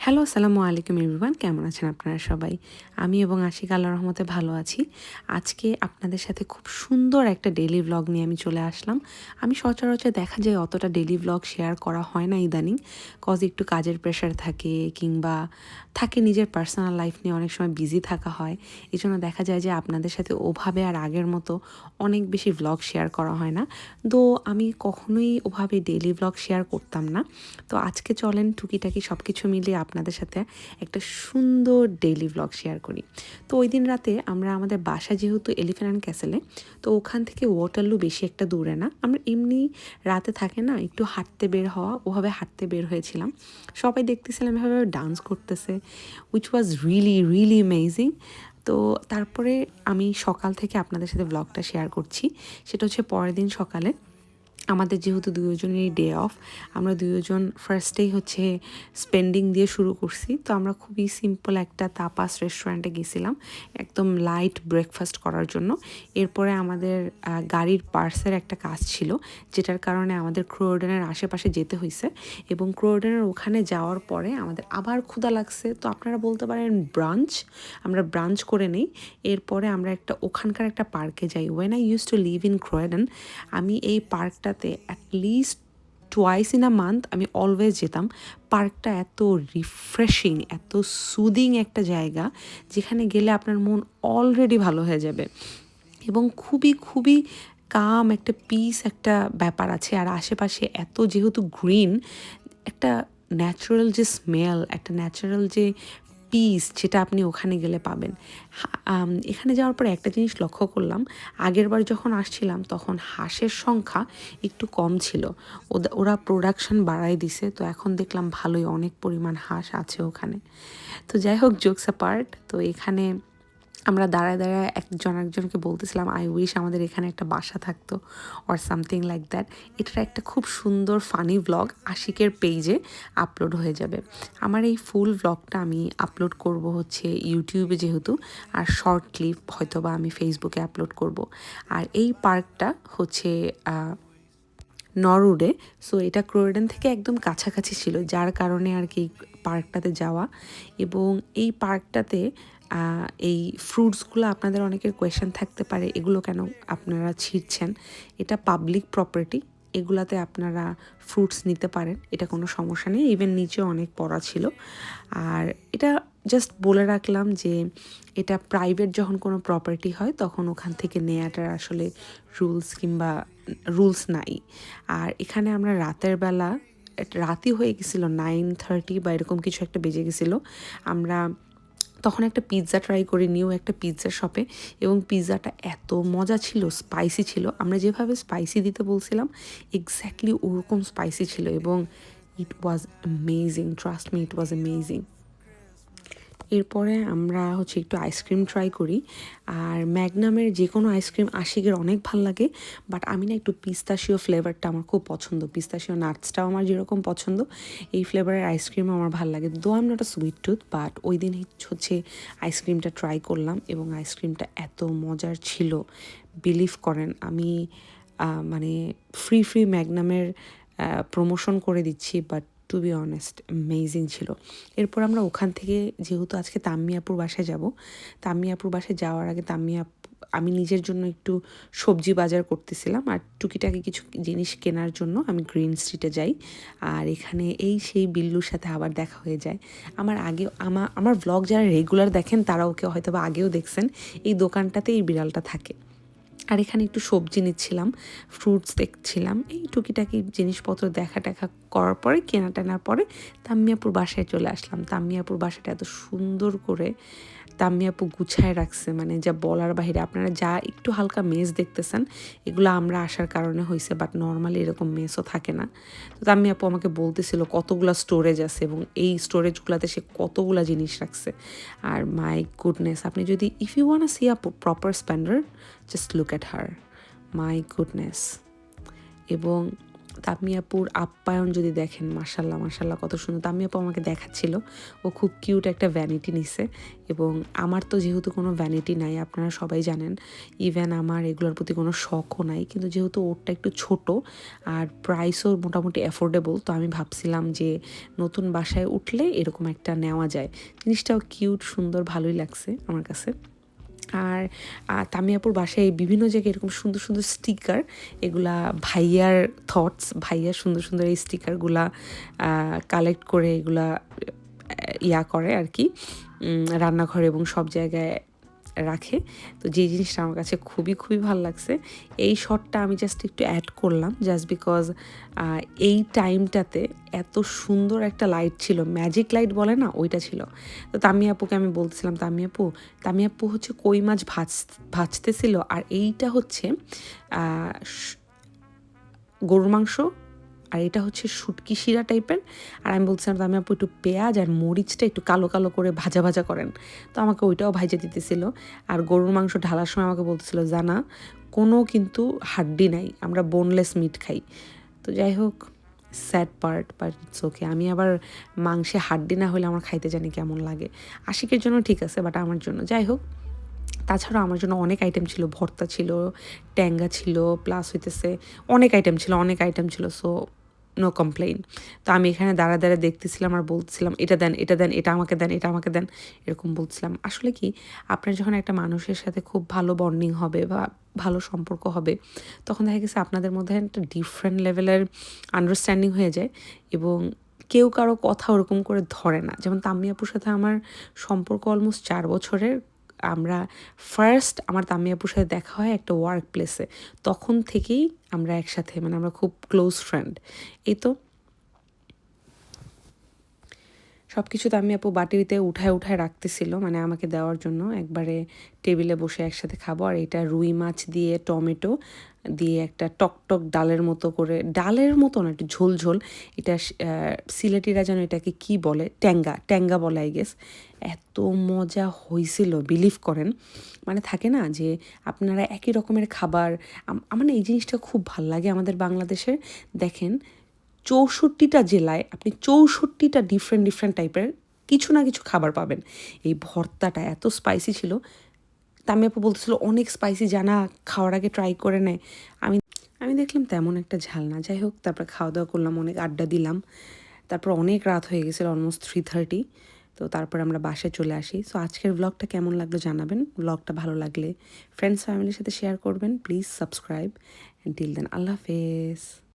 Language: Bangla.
হ্যালো, আসসালামু আলাইকুম এভরিওয়ান। কেমন আছেন আপনারা সবাই? আমি এবং আশিক আল্লাহর রহমতে ভালো আছি। আজকে আপনাদের সাথে খুব সুন্দর একটা ডেইলি ভ্লগ নিয়ে আমি চলে আসলাম। আমি সচরাচর দেখা যায় অতটা ডেইলি ভ্লগ শেয়ার করা হয় না ইদানিং। কজ একটু কাজের প্রেশার থাকে কিংবা থাকে নিজের পার্সোনাল লাইফ নিয়ে অনেক সময় বিজি থাকা হয়। এজন্য দেখা যায় যে আপনাদের সাথে ওভাবে আর আগের মতো অনেক বেশি ভ্লগ শেয়ার করা হয় না। তো আমি কখনোই ওভাবে ডেইলি ভ্লগ শেয়ার করতাম না। তো আজকে চলেন টুকিটাকি সব কিছু মিলিয়ে আপনাদের সাথে একটা সুন্দর ডেইলি ভ্লগ শেয়ার করি। তো ওই দিন রাতে আমরা আমাদের বাসা যেহেতু এলিফ্যান্ট অ্যান্ড ক্যাসেলে, তো ওখান থেকে ওয়াটারলু বেশি একটা দূরে না। আমরা এমনি রাতে থাকে না একটু হাঁটতে বের হওয়া, ওভাবে হাঁটতে বের হয়েছিলাম। সবাই দেখতেছিলাম এভাবে ডান্স করতেছে, which was really really amazing. তো তারপরে আমি সকাল থেকে আপনাদের সাথে ব্লগটা শেয়ার করছি। সেটা হচ্ছে পরের দিন সকালে আমাদের যেহেতু দুজনেরই ডে অফ, আমরা দুজন ফার্স্টেই হচ্ছে স্পেন্ডিং দিয়ে শুরু করছি। তো আমরা খুবই সিম্পল একটা তাপাস রেস্টুরেন্টে গেছিলাম একদম লাইট ব্রেকফাস্ট করার জন্য। এরপরে আমাদের গাড়ির পার্সের একটা কাজ ছিল, যেটার কারণে আমাদের ক্রোডেনের আশেপাশে যেতে হয়েছে। এবং ক্রোডেনের ওখানে যাওয়ার পরে আমাদের আবার ক্ষুধা লাগছে, তো আপনারা বলতে পারেন ব্রাঞ্চ। আমরা ব্রাঞ্চ করে নেই। এরপরে আমরা ওখানকার একটা পার্কে যাই। When I used to live in Croydon, আমি এই পার্কটাতে at least twice in a month আমি অলওয়েজ যেতাম। পার্কটা এত রিফ্রেশিং, এত সুদিং একটা জায়গা, যেখানে গেলে আপনার মন অলরেডি ভালো হয়ে যাবে এবং খুবই খুবই কাম একটা পিস একটা ব্যাপার আছে। আর আশেপাশে এত যেহেতু গ্রিন, একটা ন্যাচারাল যে স্মেল, একটা ন্যাচারাল যে পিস, যেটা আপনি ওখানে গেলে পাবেন। এখানে যাওয়ার পরে একটা জিনিস লক্ষ্য করলাম, আগের বার যখন আসছিলাম তখন হাঁসের সংখ্যা একটু কম ছিল। ওরা প্রোডাকশন বাড়াই দিছে, তো এখন দেখলাম ভালোই অনেক পরিমাণ হাঁস আছে ওখানে। তো যাই হোক, জোকস অ্যাপার্ট, তো এখানে আমরা দাঁড়ায় দাঁড়ায় একজনকে বলতেছিলাম আই উইশ আমাদের এখানে একটা বাসা থাকতো অর সামথিং লাইক দ্যাট। এটার একটা খুব সুন্দর ফানি ভ্লগ আশিকের পেজে আপলোড হয়ে যাবে। আমার এই ফুল ভ্লগটা আমি আপলোড করব হচ্ছে ইউটিউবে যেহেতু, আর শর্ট ক্লিপ হয়তো বা আমি ফেসবুকে আপলোড করব। আর এই পার্কটা হচ্ছে নরউডে। সো এটা ক্রোডেন থেকে একদম কাছাকাছি ছিল, যার কারণে আর কি পার্কটাতে যাওয়া। এবং এই পার্কটাতে এই ফ্রুটসগুলো, আপনাদের অনেকের কোয়েশ্চেন থাকতে পারে এগুলো কেন আপনারা ছিঁড়ছেন। এটা পাবলিক প্রপার্টি, এগুলাতে আপনারা ফ্রুটস নিতে পারেন, এটা কোনো সমস্যা নেই। ইভেন নিচে অনেক পড়া ছিল। আর এটা জাস্ট বলে রাখলাম যে এটা প্রাইভেট যখন কোনো প্রপার্টি হয় তখন ওখান থেকে নেওয়াটার আসলে রুলস নাই। আর এখানে আমরা রাতের বেলা, রাতই হয়ে গেছিলো 9:30 বা এরকম কিছু একটা বেজে গেছিলো। আমরা তখন একটা পিৎজা ট্রাই করি, নিউ একটা পিৎজা শপে, এবং পিৎজাটা এত মজা ছিল, স্পাইসি ছিল। আমরা যেভাবে স্পাইসি দিতে বলছিলাম এক্স্যাক্টলি ওরকম স্পাইসি ছিল, এবং it was amazing, trust me, it was amazing. এরপরে আমরা হচ্ছে একটু আইসক্রিম ট্রাই করি। আর ম্যাগনামের যে কোনো আইসক্রিম আশিকের অনেক ভাল লাগে, বাট আমি না একটু পিস্তাশিও ফ্লেভারটা আমার খুব পছন্দ। পিস্তাশিও নাটসটাও আমার যেরকম পছন্দ, এই ফ্লেভারের আইসক্রিমও আমার ভাল লাগে। Though I am not a sweet tooth, but ওই দিন হচ্ছে আইসক্রিমটা ট্রাই করলাম এবং আইসক্রিমটা এত মজার ছিল, বিলিভ করেন। আমি মানে ফ্রি ম্যাগনামের প্রমোশন করে দিচ্ছি, but to be honest amazing ছিল। এরপর আমরা ওখান থেকে, যেহেতু আজকে তাম্মিয়াপুর বাসায় যাব, তাম্মিয়াপুর বাসায় যাওয়ার আগে আমি নিজের জন্য একটু সবজি বাজার করতেছিলাম, আর টুকিটাকি কিছু জিনিস কেনার জন্য আমি গ্রিন স্ট্রিটে যাই। আর এখানে সেই বিল্লুর সাথে আবার দেখা হয়ে যায়। আমার ভ্লগ যারা রেগুলার দেখেন তারা ওকে হয়তো বা আগেও দেখছেন, এই দোকানটাতে এই বিড়ালটা থাকে। আর এখানে একটু সবজি নিচ্ছিলাম, ফ্রুটস দেখছিলাম, এই টুকিটাকি জিনিসপত্র দেখা টেখা করার পরে, কেনা টেনার পরে তাম্মিয়াপুর বাসায় চলে আসলাম। তাম্মিয়াপুর বাসাটা এত সুন্দর করে তাম্মিয়াপু গুছায় রাখছে, মানে যা বলার বাহিরে। আপনারা যা একটু হালকা মেস দেখতেছেন, এগুলো আমরা আসার কারণে হয়েছে, বাট নর্মালি এরকম মেসও থাকে না। তো তাম্মিয়াপু আমাকে বলতেছিল কতগুলা স্টোরেজ আছে এবং এই স্টোরেজগুলোতে সে কতগুলা জিনিস রাখছে। আর মাই গুডনেস, আপনি যদি if you want see a proper splendour, just look at her, my goodness. এবং তাম্মি আপুর আপ্যায়ন যদি দেখেন, মাশাল্লাহ মাশাল্লাহ কত সুন্দর। তাম্মি আপু আমাকে দেখাচ্ছিল, ও খুব কিউট একটা ভ্যানিটি নিছে, এবং আমার তো যেহেতু কোনো ভ্যানিটি নাই, আপনারা সবাই জানেন, ইভেন আমার এগুলোর প্রতি কোনো শখও নাই, কিন্তু যেহেতু ওরটা একটু ছোট আর প্রাইসও মোটামুটি অ্যাফোর্ডেবল, তো আমি ভাবছিলাম যে নতুন বাসায় উঠলে এরকম একটা নেওয়া যায়। জিনিসটাও কিউট, সুন্দর, ভালোই লাগছে আমার কাছে। আর তামিয়াপুর বাসায় বিভিন্ন জায়গায় এরকম সুন্দর সুন্দর স্টিকার, এগুলা ভাইয়ার থটস, ভাইয়ার সুন্দর সুন্দর এই স্টিকারগুলা কালেক্ট করে এগুলা ইয়া করে আর কি, রান্নাঘরে এবং সব জায়গায় রাখে। তো যে জিনিসটা আমার কাছে খুবই খুবই ভালো লাগছে। এই শটটা আমি জাস্ট একটু অ্যাড করলাম জাস্ট বিকজ এই টাইমটাতে এত সুন্দর একটা লাইট ছিল, ম্যাজিক লাইট বলে না, ওইটা ছিল। তো তামি আপুকে আমি বলছিলাম, তামি আপু হচ্ছে কই মাছ ভাজতেছিল, আর এইটা হচ্ছে গরুর মাংস, আর এটা হচ্ছে শুটকি শিরা টাইপের। আর আমি বলছিলাম আমি আপু একটু পেঁয়াজ আর মরিচটা একটু কালো কালো করে ভাজা ভাজা করেন, তো আমাকে ওইটাও ভাইজে দিতেছিল। আর গরুর মাংস ঢালার সময় আমাকে বলতেছিল, জানা কোনো কিন্তু হাড্ডি নাই, আমরা বোনলেস মিট খাই। তো যাই হোক, sad part, but it's okay. আমি আবার মাংসে হাড্ডি না হলে আমার খাইতে জানি কেমন লাগে। আশিকের জন্য ঠিক আছে, বাট আমার জন্য, যাই হোক। তাছাড়া আমার জন্য অনেক আইটেম ছিল, ভর্তা ছিল, ট্যাঙ্গা ছিল, প্লাস হইতেছে অনেক আইটেম ছিল, সো নো কমপ্লেইন। তো আমি এখানে দাঁড়া দাঁড়া দেখতেছিলাম আর বলছিলাম, এটা দেন, এটা আমাকে দেন, এরকম বলছিলাম। আসলে কি, আপনার যখন একটা মানুষের সাথে খুব ভালো বন্ডিং হবে বা ভালো সম্পর্ক হবে, তখন দেখা গেছে আপনাদের মধ্যে একটা ডিফারেন্ট লেভেলের আন্ডারস্ট্যান্ডিং হয়ে যায়, এবং কেউ কারো কথা ওরকম করে ধরে না। যেমন তাম্মি আপুর সাথে আমার সম্পর্ক অলমোস্ট 4 বছরের। আমরা ফার্স্ট আমার তাম্মি আপুর সাথে দেখা হয় একটা ওয়ার্ক প্লেসে, তখন থেকেই আমরা একসাথে, মানে আমরা খুব ক্লোজ ফ্রেন্ড। এই তো সব কিছু তাম্মি আপু বাটিতে উঠায় রাখতেছিল, মানে আমাকে দেওয়ার জন্য, একবারে টেবিলে বসে একসাথে খাবো। আর এটা রুই মাছ দিয়ে টমেটো দিয়ে একটা টকটক ডালের মতো করে, ডালের মতো না, একটু ঝোল ঝোল, এটা সিলেটিরা যেন এটাকে কি বলে, ট্যাঙ্গা বলে আই গেস। এত মজা হয়েছিল, বিলিভ করেন। মানে থাকে না যে আপনারা একই রকমের খাবার, আমার না এই জিনিসটা খুব ভাল লাগে আমাদের বাংলাদেশের। দেখেন, 64টা জেলায় আপনি 64টা ডিফারেন্ট টাইপের কিছু না কিছু খাবার পাবেন। এই ভর্তাটা এত স্পাইসি ছিল, তামি আপু বলতেছিল অনেক স্পাইসি, জানা খাওয়ার আগে ট্রাই করে নেয়। আমি আমি দেখলাম তেমন একটা ঝাল না। যাই হোক, তারপর খাওয়া দাওয়া করলাম, অনেক আড্ডা দিলাম। তারপর অনেক রাত হয়ে গেছিলো, অলমোস্ট 3:30। তো তারপর আমরা বাসায় চলে আসি। সো আজকের ব্লগটা কেমন লাগলো জানাবেন। ব্লগটা ভালো লাগলে ফ্রেন্ডস ফ্যামিলির সাথে শেয়ার করবেন। Please subscribe, and till then, আল্লাহ হাফেজ।